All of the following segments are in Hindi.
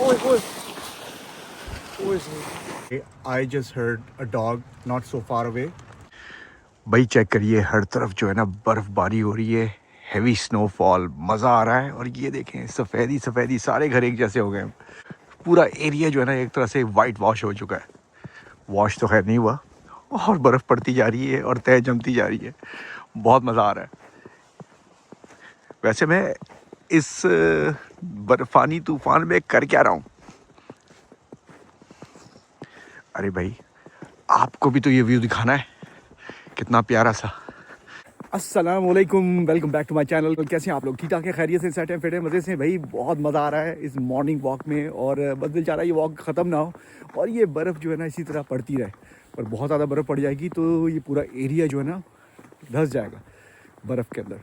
Oi, oi, oi. I just heard a dog not so far away. भाई चेक करिए, हर तरफ जो है ना बर्फबारी हो रही है, हैवी स्नोफॉल, मज़ा आ रहा है। और ये देखें, सफ़ेदी सफ़ेदी, सारे घर एक जैसे हो गए हैं। पूरा एरिया जो है ना एक तरह से वाइट वॉश हो चुका है। वॉश तो खैर नहीं हुआ, और बर्फ़ पड़ती जा रही है और तह जमती जा रही है। बहुत मज़ा आ रहा है। वैसे मैं इस बर्फानी तूफान में कर क्या रहा हूँ? अरे भाई, आपको भी तो ये व्यू दिखाना है, कितना प्यारा सा। अस्सलाम वालेकुम, welcome back to my channel. कैसे हैं आप लोग? ठीक ठाक है, खैरियत से, सेट है, फिट है, मज़े से? भाई बहुत मज़ा आ रहा है इस मॉर्निंग वॉक में, और बस दिल चाह रहा है ये वॉक ख़त्म ना हो और ये बर्फ़ जो है ना इसी तरह पड़ती रहे। पर बहुत ज़्यादा बर्फ़ पड़ जाएगी तो ये पूरा एरिया जो है ना धंस जाएगा बर्फ़ के अंदर।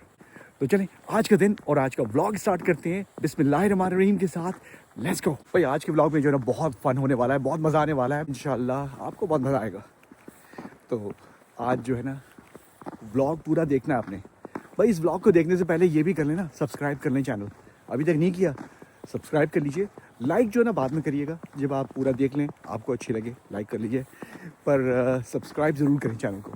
तो चलें आज का दिन और आज का व्लॉग स्टार्ट करते हैं बिस्मिल्लाहिर्रहमानिर्रहीम के साथ। लेट्स गो भाई। आज के व्लॉग में जो है ना बहुत फ़न होने वाला है, बहुत मज़ा आने वाला है। इंशाल्लाह आपको बहुत मज़ा आएगा। तो आज जो है ना व्लॉग पूरा देखना है आपने। भाई इस व्लॉग को देखने से पहले ये भी कर लेना, सब्सक्राइब कर लें चैनल। अभी तक नहीं किया, सब्सक्राइब कर लीजिए। लाइक जो है ना बाद में करिएगा, जब आप पूरा देख लें, आपको अच्छी लगे लाइक कर लीजिए, पर सब्सक्राइब ज़रूर करें चैनल को।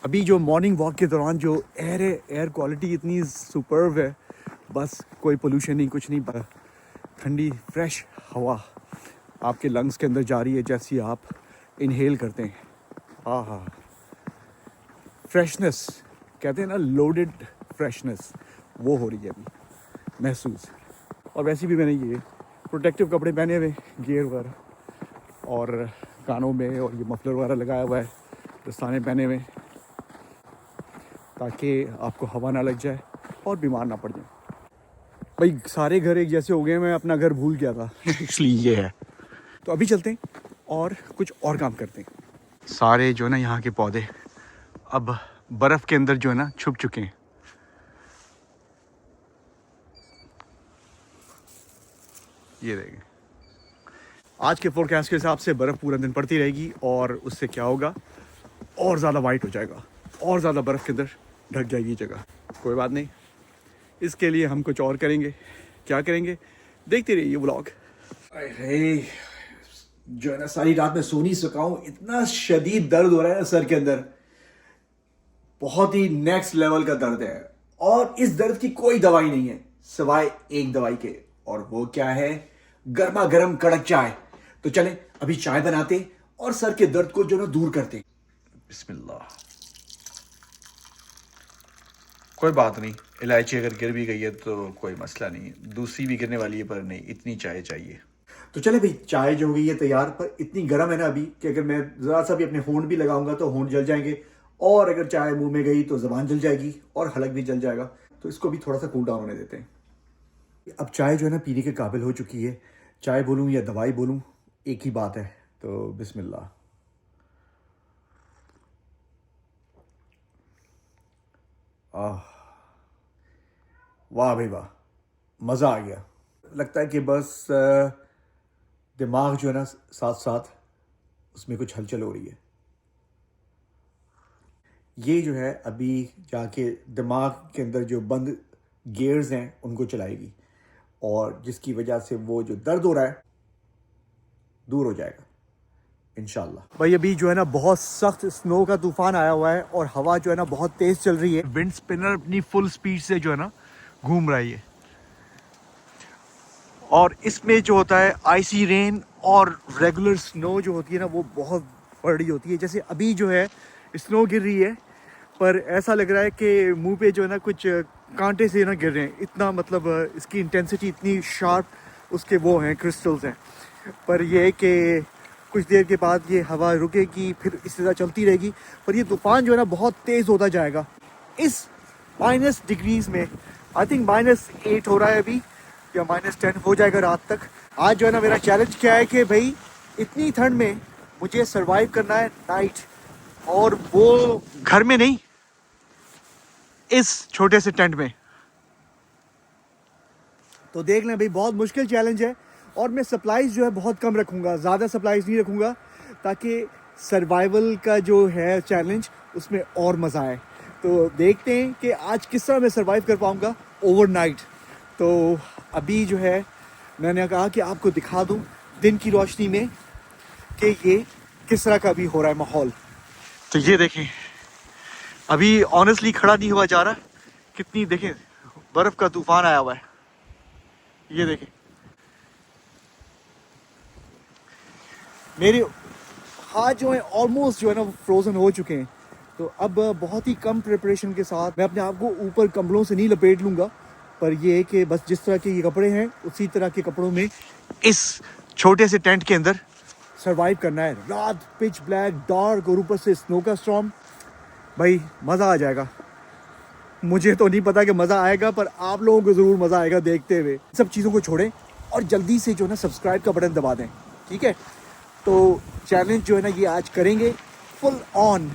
अभी जो मॉर्निंग वॉक के दौरान जो एयर है, एयर क्वालिटी इतनी सुपर्ब है, बस कोई पोल्यूशन नहीं, कुछ नहीं, ठंडी फ्रेश हवा आपके लंग्स के अंदर जा रही है जैसी आप इनहेल करते हैं। हाँ हाँ, फ्रेशनेस कहते हैं ना, लोडेड फ्रेशनेस, वो हो रही है अभी महसूस। और वैसे भी मैंने ये प्रोटेक्टिव कपड़े पहने हुए, गियर वगैरह, और कानों में और ये मफलर वगैरह लगाया हुआ है, दस्ताने पहने हुए, ताकि आपको हवा ना लग जाए और बीमार ना पड़ जाए। भाई सारे घर एक जैसे हो गए, मैं अपना घर भूल गया था इसलिए ये है। तो अभी चलते हैं और कुछ और काम करते हैं। सारे जो है ना यहाँ के पौधे अब बर्फ़ के अंदर जो है ना छुप चुके हैं। ये देखें, आज के फोरकास्ट के हिसाब से बर्फ़ पूरा दिन पड़ती रहेगी, और उससे क्या होगा, और ज़्यादा वाइट हो जाएगा, और ज़्यादा बर्फ़ के अंदर ढक जाएगी ये जगह। कोई बात नहीं, इसके लिए हम कुछ और करेंगे। क्या करेंगे, देखते रहिए व्लॉग। अरे जो है ना सारी रात में सो नहीं सका हूँ, इतना शदीद दर्द हो रहा है ना सर के अंदर, बहुत ही नेक्स्ट लेवल का दर्द है। और इस दर्द की कोई दवाई नहीं है सिवाय एक दवाई के, और वो क्या है, गर्मा गर्म कड़क चाय। तो चलें अभी चाय बनाते और सर के दर्द को जो ना दूर करते। बिस्मिल्लाह। कोई बात नहीं, इलायची अगर गिर भी गई है तो कोई मसला नहीं है, दूसरी भी गिरने वाली है, पर नहीं, इतनी चाय चाहिए। तो चले भाई, चाय जो हो गई है तैयार, पर इतनी गर्म है ना अभी कि अगर मैं ज़रा सा भी अपने होंठ भी लगाऊंगा तो होंठ जल जाएंगे, और अगर चाय मुंह में गई तो ज़बान जल जाएगी और हलक भी जल जाएगा। तो इसको भी थोड़ा सा कूल डाउन होने देते हैं। अब चाय जो है ना पीने के काबिल हो चुकी है। चाय बोलूँ या दवाई बोलूँ, एक ही बात है। तो बिस्मिल्लाह। आह, वाह भाई वाह, मज़ा आ गया। लगता है कि बस दिमाग जो है ना साथ साथ उसमें कुछ हलचल हो रही है। ये जो है अभी जाके दिमाग के अंदर जो बंद गियर्स हैं उनको चलाएगी, और जिसकी वजह से वो जो दर्द हो रहा है दूर हो जाएगा इंशाल्लाह। भाई अभी जो है ना बहुत सख्त स्नो का तूफान आया हुआ है, और हवा जो है ना बहुत तेज चल रही है। विंड स्पिनर अपनी फुल स्पीड से जो है ना घूम रहा है, और इसमें जो होता है आइसी रेन और रेगुलर स्नो जो होती है ना वो बहुत बड़ी होती है। जैसे अभी जो है स्नो गिर रही है, पर ऐसा लग रहा है कि मुंह पे जो है ना कुछ कांटे से ना गिर रहे हैं, इतना मतलब इसकी इंटेंसिटी इतनी शार्प उसके वो हैं, क्रिस्टल्स हैं। पर यह है कि कुछ देर के बाद ये हवा रुकेगी, फिर इस तरह चलती रहेगी, पर ये तूफ़ान जो है ना बहुत तेज़ होता जाएगा। इस माइनस डिग्रीज़ में, आई थिंक -8 हो रहा है अभी, या -10 हो जाएगा रात तक। आज जो है ना मेरा चैलेंज क्या है कि भाई इतनी ठंड में मुझे सरवाइव करना है नाइट, और वो घर में नहीं, इस छोटे से टेंट में। तो देख लें भाई, बहुत मुश्किल चैलेंज है, और मैं सप्लाईज जो है बहुत कम रखूँगा, ज़्यादा सप्लाईज नहीं रखूँगा, ताकि सर्वाइवल का जो है चैलेंज उसमें और मज़ा आए। तो देखते हैं कि आज किस तरह मैं सर्वाइव कर पाऊँगा ओवरनाइट। तो अभी जो है मैंने कहा कि आपको दिखा दूं दिन की रोशनी में कि ये किस तरह का भी हो रहा है माहौल। तो ये देखें, अभी ऑनेस्टली खड़ा नहीं हुआ जा रहा, कितनी देखें बर्फ का तूफान आया हुआ है। ये देखें, मेरे हाथ जो है ऑलमोस्ट जो है ना वो फ्रोजन हो चुके हैं। तो अब बहुत ही कम प्रिपरेशन के साथ मैं अपने आप को ऊपर कंबलों से नहीं लपेट लूँगा, पर ये है कि बस जिस तरह के ये कपड़े हैं उसी तरह के कपड़ों में इस छोटे से टेंट के अंदर सरवाइव करना है। रात पिच ब्लैक डार्क और ऊपर से स्नो का स्टॉर्म, भाई मज़ा आ जाएगा। मुझे तो नहीं पता कि मज़ा आएगा, पर आप लोगों को ज़रूर मज़ा आएगा देखते हुए। सब चीज़ों को छोड़ें और जल्दी से जो है ना सब्सक्राइब का बटन दबा दें, ठीक है। तो चैलेंज जो है ना ये आज करेंगे फुल ऑन,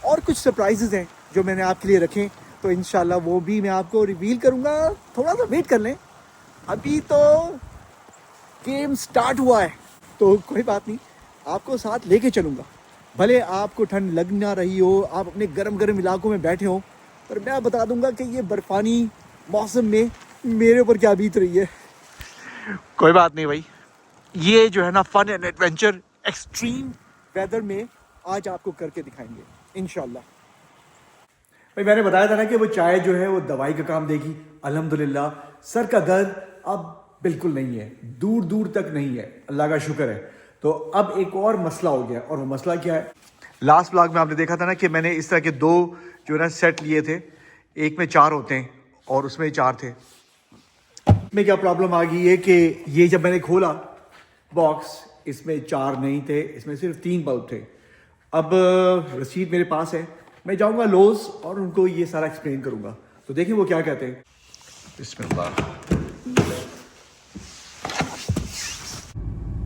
और कुछ सरप्राइजेज हैं जो मैंने आपके लिए रखे, तो इंशाल्लाह वो भी मैं आपको रिवील करूँगा। थोड़ा सा वेट कर लें, अभी तो गेम स्टार्ट हुआ है, तो कोई बात नहीं, आपको साथ लेके चलूँगा। भले आपको ठंड लग ना रही हो, आप अपने गर्म गर्म इलाकों में बैठे हो, पर मैं बता दूंगा कि ये बर्फानी मौसम में मेरे ऊपर क्या बीत रही है। कोई बात नहीं भाई, ये जो है ना fun and adventure extreme weather में आज आपको करके दिखाएंगे इंशाल्लाह। भाई मैंने बताया था ना कि वो चाय जो है वो दवाई का काम देगी। अल्हम्दुलिल्लाह सर का दर्द अब बिल्कुल नहीं है, दूर दूर तक नहीं है, अल्लाह का शुक्र है। तो अब एक और मसला हो गया, और वो मसला क्या है, लास्ट ब्लॉग में आपने देखा था ना कि मैंने इस तरह के दो जो है ना सेट लिए थे, एक में 4 होते हैं और उसमें 4 थे। में क्या प्रॉब्लम आ गई है कि ये जब मैंने खोला बॉक्स, इसमें 4 नहीं थे, इसमें सिर्फ 3 बल्ब थे। अब रसीद मेरे पास है, मैं जाऊंगा लोज और उनको ये सारा एक्सप्लेन करूंगा, तो देखिए वो क्या कहते हैं। बिस्मिल्लाह।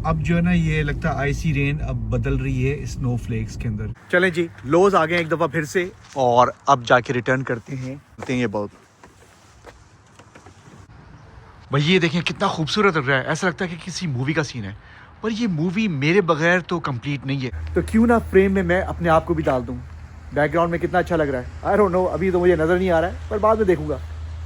अब जो है ना ये लगता है आइसी रेन अब बदल रही है स्नोफ्लेक्स के अंदर। चलें जी, लोज आ गए एक दफ़ा फिर से, और अब जाके रिटर्न करते हैं ये बल्ब। भाई ये देखें कितना खूबसूरत लग रहा है, ऐसा लगता है कि किसी मूवी का सीन है, पर ये मूवी मेरे बगैर तो कंप्लीट नहीं है। तो क्यों ना फ्रेम में मैं अपने आप को भी डाल दूं, बैकग्राउंड में कितना अच्छा लग रहा है। आई डोंट नो, अभी तो मुझे नज़र नहीं आ रहा है, पर बाद में देखूंगा।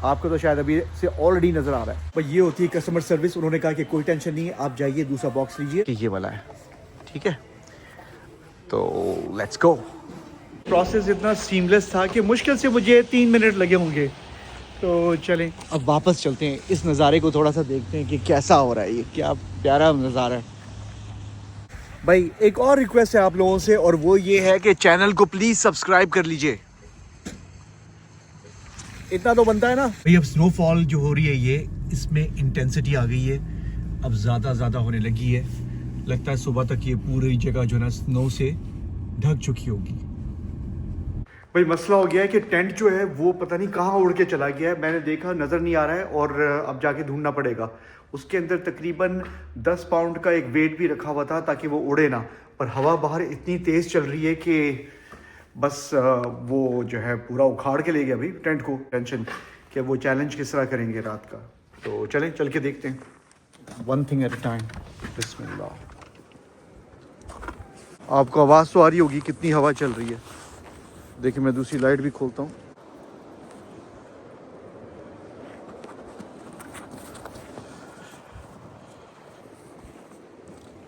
आपको तो शायद अभी से ऑलरेडी नज़र आ रहा है। पर ये होती है कस्टमर सर्विस। उन्होंने कहा कि कोई टेंशन नहीं है, आप जाइए दूसरा बॉक्स लीजिए, कि ये वाला है, ठीक है। तो लेट्स गो। प्रोसेस इतना सीमलेस था कि मुश्किल से मुझे 3 मिनट लगे होंगे। तो चलें अब वापस चलते हैं, इस नज़ारे को थोड़ा सा देखते हैं कि कैसा हो रहा है, ये क्या प्यारा नज़ारा है। भाई एक और रिक्वेस्ट है आप लोगों से, और वो ये है कि चैनल को प्लीज़ सब्सक्राइब कर लीजिए, इतना तो बनता है ना भाई। अब स्नोफॉल जो हो रही है ये, इसमें इंटेंसिटी आ गई है, अब ज़्यादा होने लगी है। लगता है सुबह तक ये पूरी जगह जो है ना स्नो से ढक चुकी होगी। भाई मसला हो गया है कि टेंट जो है वो पता नहीं कहाँ उड़ के चला गया है, मैंने देखा नज़र नहीं आ रहा है, और अब जाके ढूंढना पड़ेगा। उसके अंदर तकरीबन 10 पाउंड का एक वेट भी रखा हुआ था ताकि वो उड़े ना, पर हवा बाहर इतनी तेज़ चल रही है कि बस वो जो है पूरा उखाड़ के ले गया भाई टेंट को। टेंशन कि वो चैलेंज किस तरह करेंगे रात का। तो चलें चल के देखते हैं, one thing at a time. बिस्मिल्लाह। आपको आवाज़ तो आ रही होगी कितनी हवा चल रही है। देखिए मैं दूसरी लाइट भी खोलता हूँ।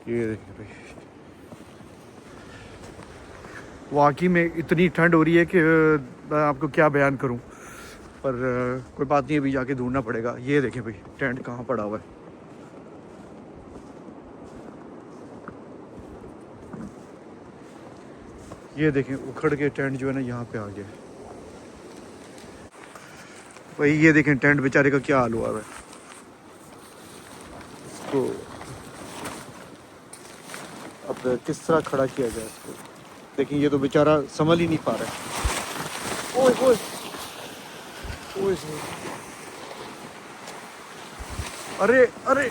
ये देखिए भाई, वाकई में इतनी ठंड हो रही है कि मैं आपको क्या बयान करूं, पर कोई बात नहीं, अभी जाके ढूंढना पड़ेगा। ये देखें भाई टेंट कहाँ पड़ा हुआ है। ये देखें उखड़ के टेंट जो है ना यहाँ पे आ गया भाई। ये देखें टेंट बेचारे का क्या हाल हुआ है। तो अब किस तरह खड़ा किया जाए इसको। देखिए ये तो बेचारा संभल ही नहीं पा रहा है। ओए ओए ओए, अरे अरे,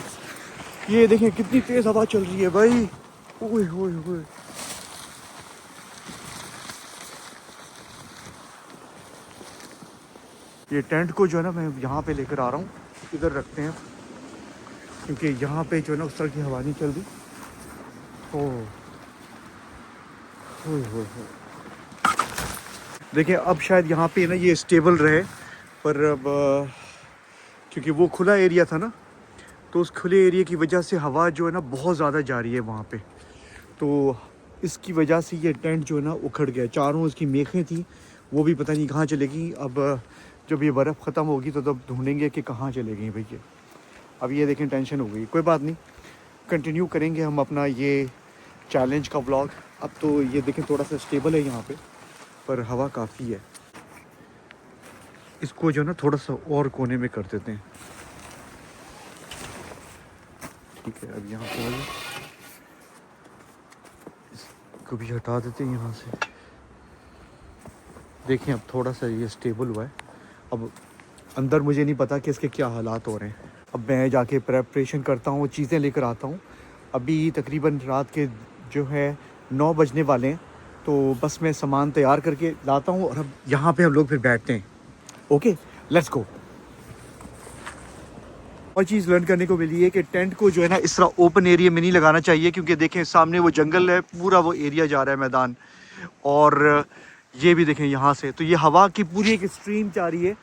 ये देखें कितनी तेज हवा चल रही है भाई। ओए ओए ओए, ये टेंट को जो है ना मैं यहाँ पे लेकर आ रहा हूँ, इधर रखते हैं, क्योंकि यहाँ पे जो है ना उस तरह की हवा नहीं चल रही। ओह देखिए अब शायद यहाँ पे ना ये स्टेबल रहे, पर अब क्योंकि वो खुला एरिया था ना, तो उस खुले एरिया की वजह से हवा जो है ना बहुत ज़्यादा जा रही है वहाँ पे। तो इसकी वजह से ये टेंट जो है ना उखड़ गया। चारों इसकी मेखें थी, वो भी पता नहीं कहाँ चलेगी। अब जब ये बर्फ़ ख़त्म होगी तो तब ढूंढेंगे कि कहाँ चले गई भैया। अब ये देखें टेंशन हो गई, कोई बात नहीं, कंटिन्यू करेंगे हम अपना ये चैलेंज का व्लॉग। अब तो ये देखें थोड़ा सा स्टेबल है यहाँ पे, पर हवा काफ़ी है। इसको जो है ना थोड़ा सा और कोने में कर देते हैं। ठीक है, अब यहाँ पर इसको भी हटा देते हैं यहाँ से। देखें अब थोड़ा सा ये स्टेबल हुआ है। अब अंदर मुझे नहीं पता कि इसके क्या हालात हो रहे हैं। अब मैं जाके प्रेपरेशन करता हूँ, चीज़ें लेकर आता हूँ। अभी तकरीबन रात के जो है 9 बजने वाले हैं, तो बस मैं सामान तैयार करके लाता हूँ और अब यहाँ पे हम लोग फिर बैठते हैं। Okay, let's go. और चीज़ लर्न करने को मिली है कि टेंट को जो है ना इस तरह ओपन एरिया में नहीं लगाना चाहिए, क्योंकि देखें सामने वो जंगल है, पूरा वो एरिया जा रहा है मैदान, और ये भी देखें यहाँ से तो ये हवा की पूरी एक स्ट्रीम जा रही है,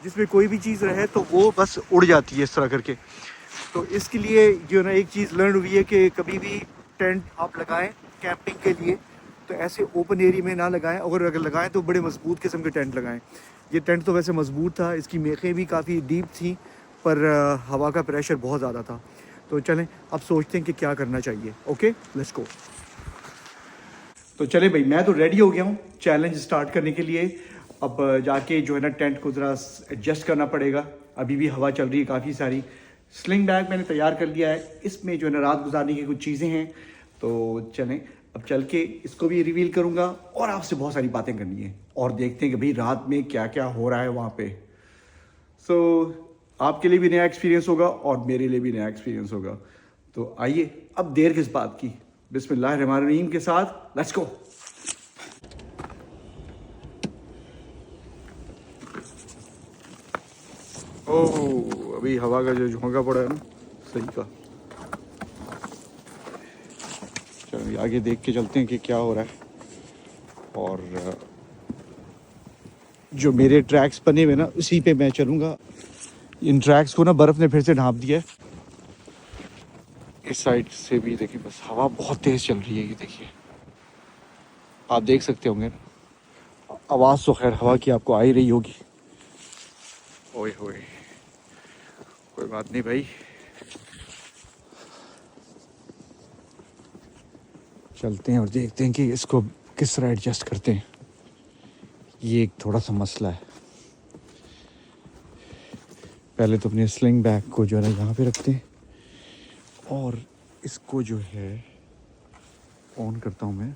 जिसमें कोई भी चीज़ रहे तो वो बस उड़ जाती है इस तरह करके। तो इसके लिए जो है ना एक चीज़ लर्न हुई है कि कभी भी टेंट आप लगाएं कैंपिंग के लिए तो ऐसे ओपन एरिया में ना लगाएं, और अगर लगाएं तो बड़े मजबूत किस्म के टेंट लगाएं। ये टेंट तो वैसे मजबूत था, इसकी मेखें भी काफ़ी डीप थी, पर हवा का प्रेशर बहुत ज़्यादा था। तो चलें अब सोचते हैं कि क्या करना चाहिए। Okay, let's go. तो चले भाई, मैं तो रेडी हो गया हूँ चैलेंज स्टार्ट करने के लिए। अब जाके जो है ना टेंट को ज़रा एडजस्ट करना पड़ेगा। अभी भी हवा चल रही है काफ़ी सारी। स्लिंग बैग मैंने तैयार कर लिया है, इसमें जो है ना रात गुजारने की कुछ चीज़ें हैं। तो चलें अब चल के इसको भी रिवील करूँगा, और आपसे बहुत सारी बातें करनी है, और देखते हैं कि भाई रात में क्या क्या हो रहा है वहाँ पे। सो आपके लिए भी नया एक्सपीरियंस होगा और मेरे लिए भी नया एक्सपीरियंस होगा। तो आइए अब देर किस बात की, बिस्मिल्लाहिर्रहमानिर्रहीम के साथ लेट्स गो। ओह, अभी हवा का जो झोंका पड़ा है ना सही का। चलो आगे देख के चलते हैं कि क्या हो रहा है। और जो मेरे ट्रैक्स बने हुए ना उसी पे मैं चलूँगा। इन ट्रैक्स को ना बर्फ़ ने फिर से ढाँप दिया है। इस साइड से भी देखिए, बस हवा बहुत तेज़ चल रही है। ये देखिए, आप देख सकते होंगे, आवाज़ तो खैर हवा की आपको आ ही रही होगी। ओए होए, कोई बात नहीं भाई, चलते हैं और देखते हैं कि इसको किस तरह एडजस्ट करते हैं। ये एक थोड़ा सा मसला है। पहले तो अपने स्लिंग बैग को जो है ना यहाँ पे रखते हैं, और इसको जो है ऑन करता हूँ मैं।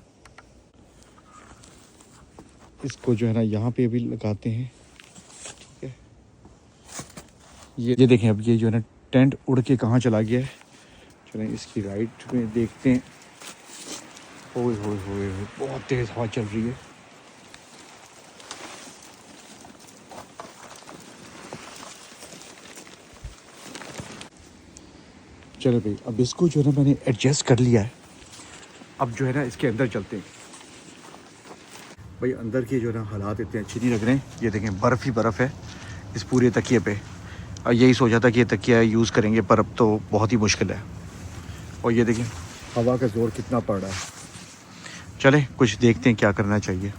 इसको जो है ना यहाँ पे भी लगाते हैं। ठीक है, ये देखें, अब ये जो है ना टेंट उड़ के कहाँ चला गया है। चलें इसकी राइट में देखते हैं। ओए होए होए, बहुत तेज़ हवा चल रही है। चलो भाई, अब इसको जो है ना मैंने एडजस्ट कर लिया है। अब जो है ना इसके अंदर चलते हैं। भाई अंदर के जो है ना हालात इतने अच्छे नहीं लग रहे हैं। ये देखें बर्फ़ ही बर्फ़ है इस पूरे तकिए पे। और यही सोचा था कि ये तकिया यूज़ करेंगे, पर अब तो बहुत ही मुश्किल है। और ये देखें हवा का ज़ोर कितना पड़ रहा है। चलें कुछ देखते हैं क्या करना चाहिए।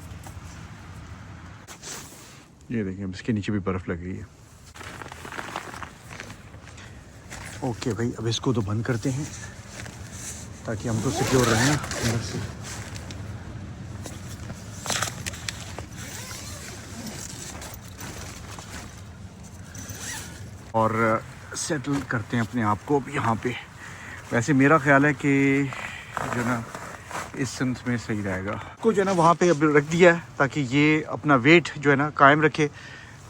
ये देखें अब इसके नीचे भी बर्फ़ लग गई है। ओके भाई, अब इसको तो बंद करते हैं ताकि हम तो सिक्योर रहें अंदर से। और सेटल करते हैं अपने आप को अब यहाँ पे। वैसे मेरा ख्याल है कि जो ना इस सिम्स में सही रहेगा। को जो है ना वहाँ पे अब रख दिया है ताकि ये अपना वेट जो है ना कायम रखे।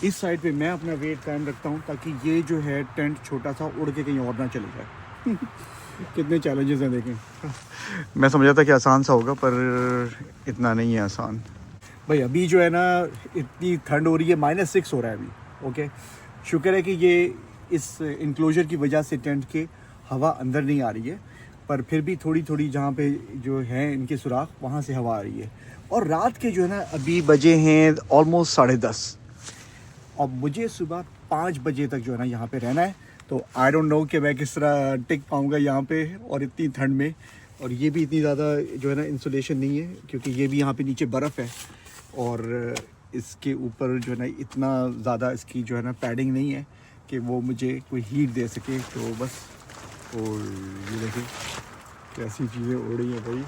इस साइड पे मैं अपना वेट कायम रखता हूँ ताकि ये जो है टेंट छोटा सा उड़ के कहीं और ना चले जाए। कितने चैलेंजेस हैं देखें। मैं समझा था कि आसान सा होगा, पर इतना नहीं है आसान। भाई अभी जो है ना इतनी ठंड हो रही है, -6 हो रहा है अभी। ओके, शुक्र है कि ये इस इंक्लोजर की वजह से टेंट के हवा अंदर नहीं आ रही है, पर फिर भी थोड़ी थोड़ी जहाँ पे जो है इनके सुराख वहाँ से हवा आ रही है। और रात के जो है ना अभी बजे हैं ऑलमोस्ट 10:30, और मुझे सुबह 5 बजे तक जो है ना यहाँ पे रहना है। तो आई डोंट नो कि मैं किस तरह टिक पाऊँगा यहाँ पे और इतनी ठंड में। और ये भी इतनी ज़्यादा जो है ना इंसुलेशन नहीं है, क्योंकि ये भी यहाँ पे नीचे बर्फ़ है और इसके ऊपर जो है ना इतना ज़्यादा इसकी जो है ना पैडिंग नहीं है कि वो मुझे कोई हीट दे सके। तो बस, और ये देखिए कैसी चीज़ें उड़ रही हैं भाई।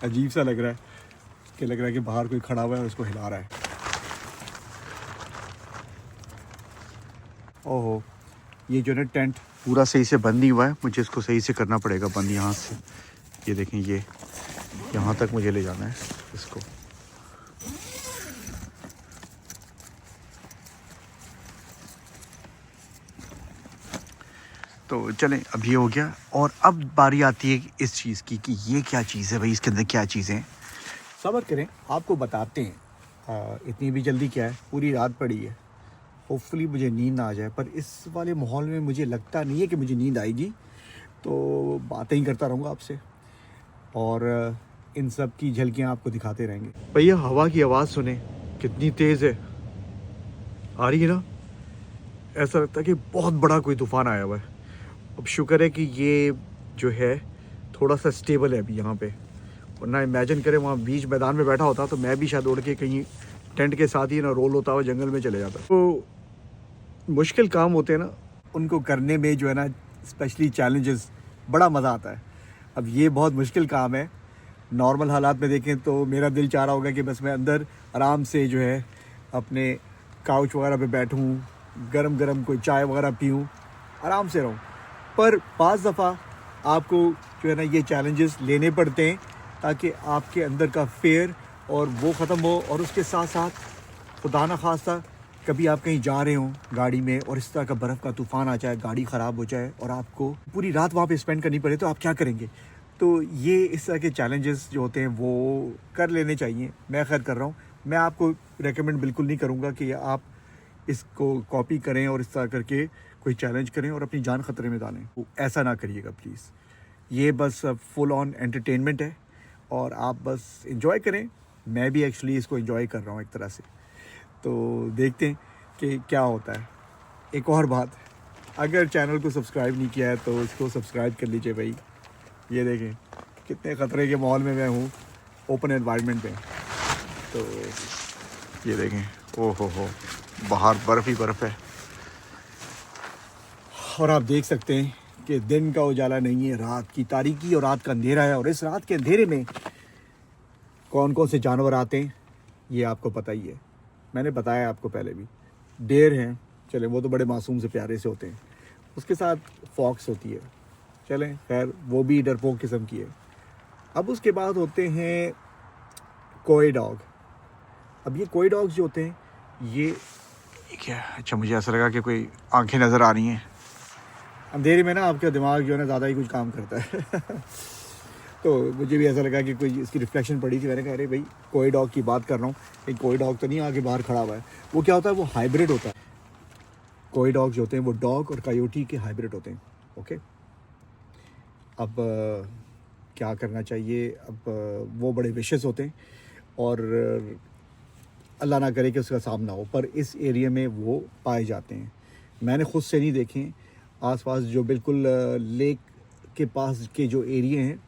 अजीब सा लग रहा है कि बाहर कोई खड़ा हुआ है और उसको हिला रहा है। ओहो, ये जो है ना टेंट पूरा सही से बंद नहीं हुआ है, मुझे इसको सही से करना पड़ेगा बंद यहाँ से। ये देखें, ये यहाँ तक मुझे ले जाना है इसको। तो चलें, अब ये हो गया और अब बारी आती है इस चीज़ की कि ये क्या चीज़ है भाई, इसके अंदर क्या चीज़ें हैं। सब्र करें, आपको बताते हैं। इतनी भी जल्दी क्या है, पूरी रात पड़ी है। होपफुली मुझे नींद ना आ जाए, पर इस वाले माहौल में मुझे लगता नहीं है कि मुझे नींद आएगी। तो बातें ही करता रहूँगा आपसे और इन सब की झलकियाँ आपको दिखाते रहेंगे। भैया हवा की आवाज़ सुने कितनी तेज़ है, आ रही है ना। ऐसा लगता है कि बहुत बड़ा कोई तूफ़ान आया हुआ है। अब शुक्र है कि ये जो है थोड़ा सा स्टेबल है अभी यहाँ पे, वरना इमेजिन करें वहाँ बीच मैदान में बैठा होता तो मैं भी शायद उड़ के कहीं टेंट के साथ ही ना रोल होता हुआ जंगल में चले जाता। तो मुश्किल काम होते हैं ना, उनको करने में जो है ना स्पेशली चैलेंजेस बड़ा मज़ा आता है। अब ये बहुत मुश्किल काम है। नॉर्मल हालात में देखें तो मेरा दिल चाह रहा होगा कि बस मैं अंदर आराम से जो है अपने काउच वगैरह पे बैठूं, गरम गरम कोई चाय वगैरह पीऊं, आराम से रहूं। पर बाज़ दफ़ा आपको जो है ना ये चैलेंजेस लेने पड़ते हैं ताकि आपके अंदर का फेयर और वो ख़त्म हो। और उसके साथ साथ खुदा न खास्ता कभी आप कहीं जा रहे हो गाड़ी में और इस तरह का बर्फ़ का तूफ़ान आ जाए, गाड़ी ख़राब हो जाए और आपको पूरी रात वहाँ पे स्पेंड करनी पड़े, तो आप क्या करेंगे। तो ये इस तरह के चैलेंजेस जो होते हैं वो कर लेने चाहिए। मैं खैर कर रहा हूँ। मैं आपको रेकमेंड बिल्कुल नहीं करूँगा कि आप इसको कॉपी करें और इस तरह करके कोई चैलेंज करें और अपनी जान ख़तरे में डालें। ऐसा ना करिएगा प्लीज़। ये बस फुल ऑन एंटरटेनमेंट है और आप बस इंजॉय करें। मैं भी एक्चुअली इसको इंजॉय कर रहा हूँ एक तरह से। तो देखते हैं कि क्या होता है। एक और बात, अगर चैनल को सब्सक्राइब नहीं किया है तो इसको सब्सक्राइब कर लीजिए भाई। ये देखें कितने ख़तरे के माहौल में मैं हूँ, ओपन एनवायरनमेंट पे। तो ये देखें, ओहो हो, बाहर बर्फ़ ही बर्फ़ है और आप देख सकते हैं कि दिन का उजाला नहीं है, रात की तारीकी और रात का अंधेरा है। और इस रात के अंधेरे में कौन कौन से जानवर आते हैं ये आपको पता ही है, मैंने बताया आपको पहले भी। डेर हैं, चलें वो तो बड़े मासूम से प्यारे से होते हैं। उसके साथ फॉक्स होती है, चलें खैर वो भी डरपोक किस्म की है। अब उसके बाद होते हैं कोई डॉग। अब ये कोई डॉग्स जो होते हैं ये क्या, अच्छा मुझे ऐसा लगा कि कोई आंखें नज़र आ रही हैं। अंधेरे में ना आपका दिमाग जो है ना ज़्यादा ही कुछ काम करता है। तो मुझे भी ऐसा लगा कि कोई इसकी रिफ्लेक्शन पड़ी थी। मैंने कहा अरे भाई कोई डॉग की बात कर रहा हूँ, एक कोई डॉग तो नहीं आगे बाहर खड़ा हुआ है। वो क्या होता है, वो हाइब्रिड होता है। कोई डॉग जो होते हैं वो डॉग और कायोटी के हाइब्रिड होते हैं। ओके, अब क्या करना चाहिए। अब वो बड़े विशेस होते हैं और अल्लाह ना करे कि उसका सामना हो, पर इस एरिया में वो पाए जाते हैं। मैंने ख़ुद से नहीं देखे, आसपास जो बिल्कुल लेक के पास के जो एरिए हैं,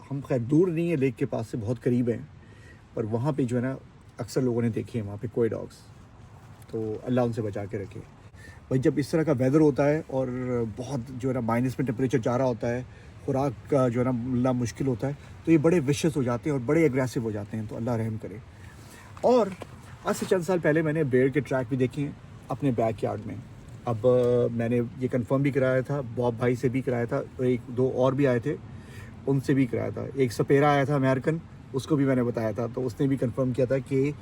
हम खैर दूर नहीं है, लेक के पास से बहुत करीब हैं, पर वहाँ पे जो है ना अक्सर लोगों ने देखे हैं वहाँ पे कोई डॉग्स। तो अल्लाह उनसे बचा के रखे भाई। जब इस तरह का वेदर होता है और बहुत जो है ना माइनस में टेम्परेचर जा रहा होता है, खुराक का जो है ना मिलना मुश्किल होता है, तो ये बड़े विशेस हो जाते हैं और बड़े एग्रेसिव हो जाते हैं। तो अल्लाह रहम करे। और आज से चंद साल पहले मैंने बेर के ट्रैक भी देखे हैं अपने बैक यार्ड में। अब मैंने ये कंफर्म भी कराया था, बॉब भाई से भी कराया था, और एक दो और भी आए थे उनसे भी कराया था। एक सपेरा आया था अमेरिकन, उसको भी मैंने बताया था, तो उसने भी कंफर्म किया था कि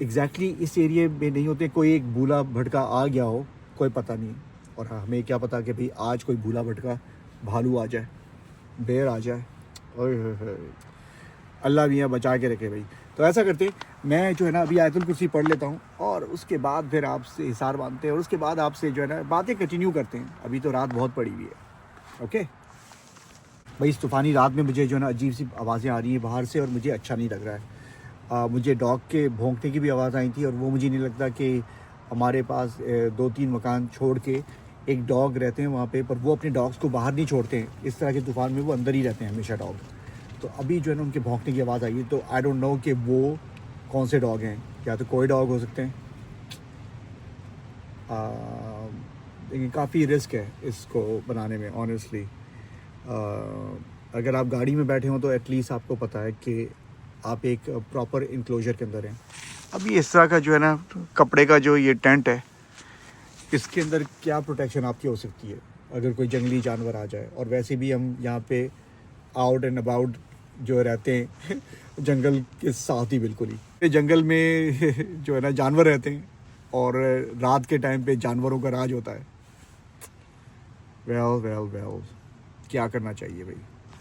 एग्जैक्टली इस एरिए में नहीं होते। कोई एक भूला भटका आ गया हो, कोई पता नहीं। और हमें क्या पता कि भाई आज कोई भूला भटका भालू आ जाए, बेर आ जाए। ओए अल्लाह भी यहाँ बचा के रखे भाई। तो ऐसा करते, मैं जो है ना अभी आयतुल कुर्सी पढ़ लेता हूँ और उसके बाद फिर आपसे हिसार बांधते हैं और उसके बाद आपसे जो है ना बातें कंटिन्यू करते हैं। अभी तो रात बहुत पड़ी हुई है। ओके भाई, इस तूफ़ानी रात में मुझे जो है ना अजीब सी आवाज़ें आ रही हैं बाहर से और मुझे अच्छा नहीं लग रहा है। मुझे डॉग के भौंकने की भी आवाज़ आई थी और वो मुझे नहीं लगता कि हमारे पास 2-3 मकान छोड़ के एक डॉग रहते हैं वहाँ पे, पर वो अपने डॉग्स को बाहर नहीं छोड़ते हैं। इस तरह के तूफ़ान में वो अंदर ही रहते हैं हमेशा डॉग। तो अभी जो है ना उनके भौंकने की आवाज़ आई है, तो आई डोंट नो कि वो कौन से डॉग हैं, या तो कोई डॉग हो सकते हैं। लेकिन काफ़ी रिस्क है इसको बनाने में ऑनेस्टली। अगर आप गाड़ी में बैठे हों तो एटलीस्ट आपको पता है कि आप एक प्रॉपर इंक्लोजर के अंदर हैं। अभी इस तरह का जो है ना कपड़े का जो ये टेंट है, इसके अंदर क्या प्रोटेक्शन आपकी हो सकती है अगर कोई जंगली जानवर आ जाए। और वैसे भी हम यहाँ पे आउट एंड अबाउट जो रहते हैं जंगल के साथ ही बिल्कुल ही जंगल में जो है ना जानवर रहते हैं, और रात के टाइम पे जानवरों का राज होता है। वेल वेल वेल, क्या करना चाहिए भाई।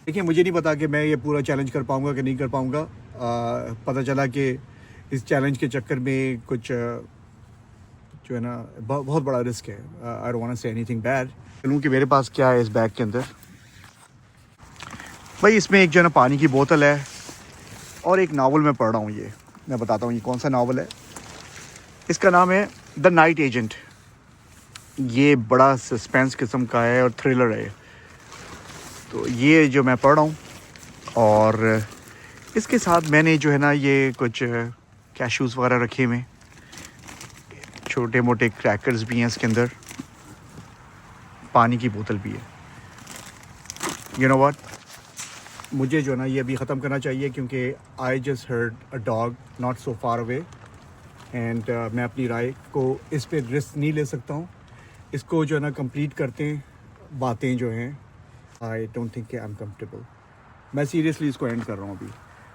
देखिए, मुझे नहीं पता कि मैं ये पूरा चैलेंज कर पाऊँगा कि नहीं कर पाऊँगा। पता चला कि इस चैलेंज के चक्कर में कुछ जो है ना बहुत बड़ा रिस्क है। I don't want to say anything bad. चलूँ कि मेरे पास क्या है इस बैग के अंदर। भाई इसमें एक जो है ना पानी की बोतल है, और एक नावल मैं पढ़ रहा हूँ। ये मैं बताता हूँ ये कौन सा नावल है। इसका नाम है द नाइट एजेंट। ये बड़ा सस्पेंस किस्म का है और थ्रिलर है। तो ये जो मैं पढ़ रहा हूँ, और इसके साथ मैंने जो है ना ये कुछ कैशूज़ वगैरह रखे हुए, छोटे मोटे क्रैकर्स भी हैं इसके अंदर, पानी की बोतल भी है। यू नो व्हाट, मुझे जो है ना ये अभी ख़त्म करना चाहिए, क्योंकि I just heard a dog not so far away, and मैं अपनी राय को इस पे रिस्क नहीं ले सकता हूँ। इसको जो है ना कंप्लीट करते हैं बातें जो हैं। I don't think I am comfortable. मैं सीरियसली इसको एंड कर रहा हूँ अभी।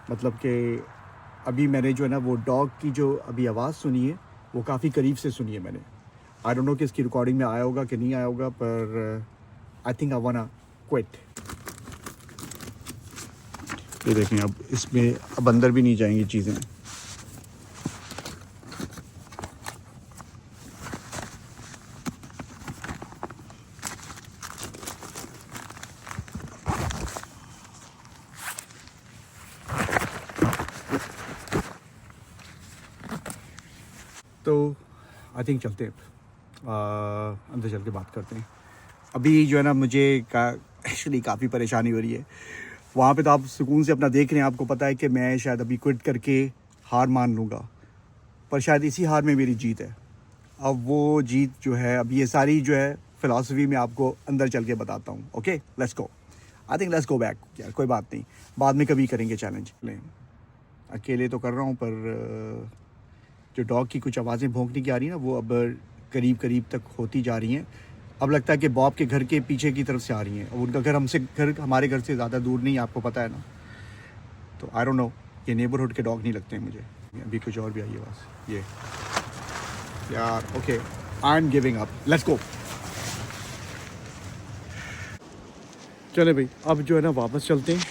मतलब कि अभी मैंने जो है ना वो डॉग की जो अभी आवाज़ सुनी है, वो काफ़ी करीब से सुनी है मैंने। आई डोंट नो कि इसकी रिकॉर्डिंग में आया होगा कि नहीं आया होगा, पर आई थिंक आई वांना क्विट। ये देखें, अब इसमें अब अंदर भी नहीं जाएंगी चीज़ें। तो आई थिंक चलते हैं, अंदर चल के बात करते हैं। अभी जो है ना मुझे एक्चुअली काफ़ी परेशानी हो रही है। वहाँ पे तो आप सुकून से अपना देख रहे हैं, आपको पता है कि मैं शायद अभी क्विट करके हार मान लूँगा, पर शायद इसी हार में मेरी जीत है। अब वो जीत जो है, अब ये सारी जो है फ़िलासफ़ी मैं आपको अंदर चल के बताता हूँ। Okay, let's go. I think let's go back यार, कोई बात नहीं, बाद में कभी करेंगे चैलेंज। अकेले तो कर रहा हूँ, पर जो डॉग की कुछ आवाज़ें भौंकने की आ रही हैं ना, वो अब करीब करीब तक होती जा रही हैं। अब लगता है कि बॉब के घर के पीछे की तरफ से आ रही हैं। अब उनका घर हमारे घर से ज़्यादा दूर नहीं है, आपको पता है ना। तो आई डोंट नो, ये नेबरहुड के डॉग नहीं लगते हैं मुझे। अभी कुछ और भी आई है बस ये यार। Okay, I am giving up, let's go. चले भाई, अब जो है ना वापस चलते हैं।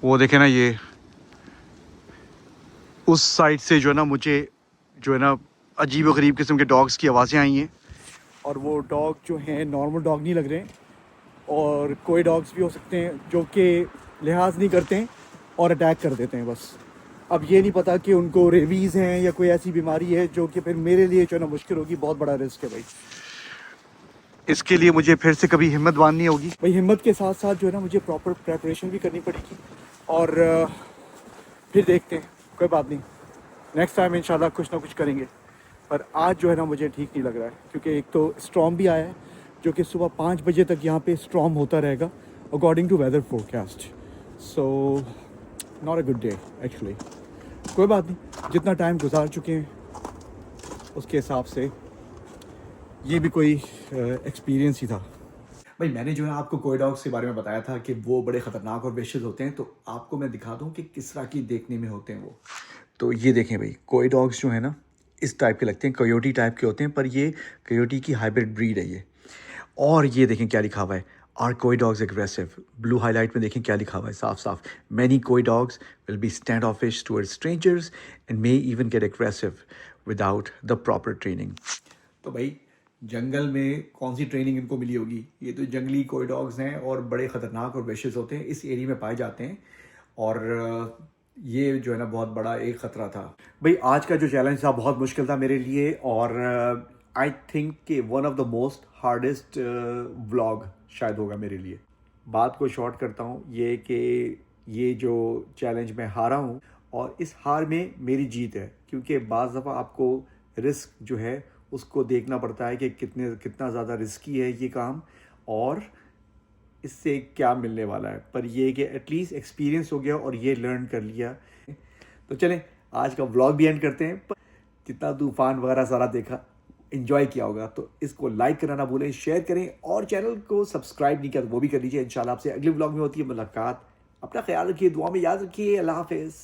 वो देखे ना, ये उस साइड से जो है ना मुझे जो है ना अजीब व गरीब किस्म के डॉग्स की आवाज़ें आई हैं, और वो डॉग जो हैं नॉर्मल डॉग नहीं लग रहे हैं, और कोई डॉग्स भी हो सकते हैं जो कि लिहाज नहीं करते हैं और अटैक कर देते हैं बस। अब ये नहीं पता कि उनको रेबीज़ हैं या कोई ऐसी बीमारी है, जो कि फिर मेरे लिए जो है ना मुश्किल होगी। बहुत बड़ा रिस्क है भाई। इसके लिए मुझे फिर से कभी हिम्मत बांधनी होगी भाई। हिम्मत के साथ साथ जो है ना मुझे प्रॉपर प्रेपरेशन भी करनी पड़ेगी, और फिर देखते हैं, कोई बात नहीं, नेक्स्ट टाइम इंशाल्लाह कुछ ना कुछ करेंगे। पर आज जो है ना मुझे ठीक नहीं लग रहा है, क्योंकि एक तो स्टॉर्म भी आया है, जो कि सुबह 5 बजे तक यहाँ पे स्टॉर्म होता रहेगा according to weather forecast. So not a good day actually. कोई बात नहीं, जितना टाइम गुजार चुके हैं उसके हिसाब से ये भी कोई एक्सपीरियंस ही था। भाई मैंने जो है आपको कोई डॉग्स के बारे में बताया था कि वो बड़े ख़तरनाक और वेशियस होते हैं, तो आपको मैं दिखा दूँ कि किस तरह की देखने में होते हैं वो। तो ये देखें भाई, कोई डॉग्स जो है ना इस टाइप के लगते हैं, कोयोटी टाइप के होते हैं, पर ये कोयोटी की हाइब्रिड ब्रीड है ये। और ये देखें क्या लिखा हुआ है, आर कोई डॉग्स एग्रेसिव। ब्लू हाईलाइट में देखें क्या लिखा हुआ है साफ साफ, मैनी कोई dogs will be standoffish towards strangers and may even get aggressive without the proper training. तो भाई जंगल में कौन सी ट्रेनिंग इनको मिली होगी। ये तो जंगली कोई डॉग्स हैं और बड़े ख़तरनाक और वेशियस होते हैं, इस एरिया में पाए जाते हैं। और ये जो है ना बहुत बड़ा एक ख़तरा था भाई। आज का जो चैलेंज था बहुत मुश्किल था मेरे लिए, और आई थिंक कि one of the most hardest vlog शायद होगा मेरे लिए। बात को शॉर्ट करता हूँ, ये कि ये जो चैलेंज मैं हारा हूँ, और इस हार में मेरी जीत है, क्योंकि बाज़ दफ़ा आपको रिस्क जो है उसको देखना पड़ता है कि कितना ज़्यादा रिस्की है ये काम, और इससे क्या मिलने वाला है। पर ये कि एटलीस्ट एक्सपीरियंस हो गया और ये लर्न कर लिया। तो चलें आज का व्लॉग भी एंड करते हैं। पर जितना तूफान वगैरह सारा देखा, इन्जॉय किया होगा, तो इसको लाइक करना ना भूलें, शेयर करें, और चैनल को सब्सक्राइब नहीं किया तो वो भी कर लीजिए। इंशाल्लाह आपसे अगले व्लॉग में होती है मुलाकात। अपना ख्याल रखिए, दुआ में याद रखिए। अल्लाह हाफिज़।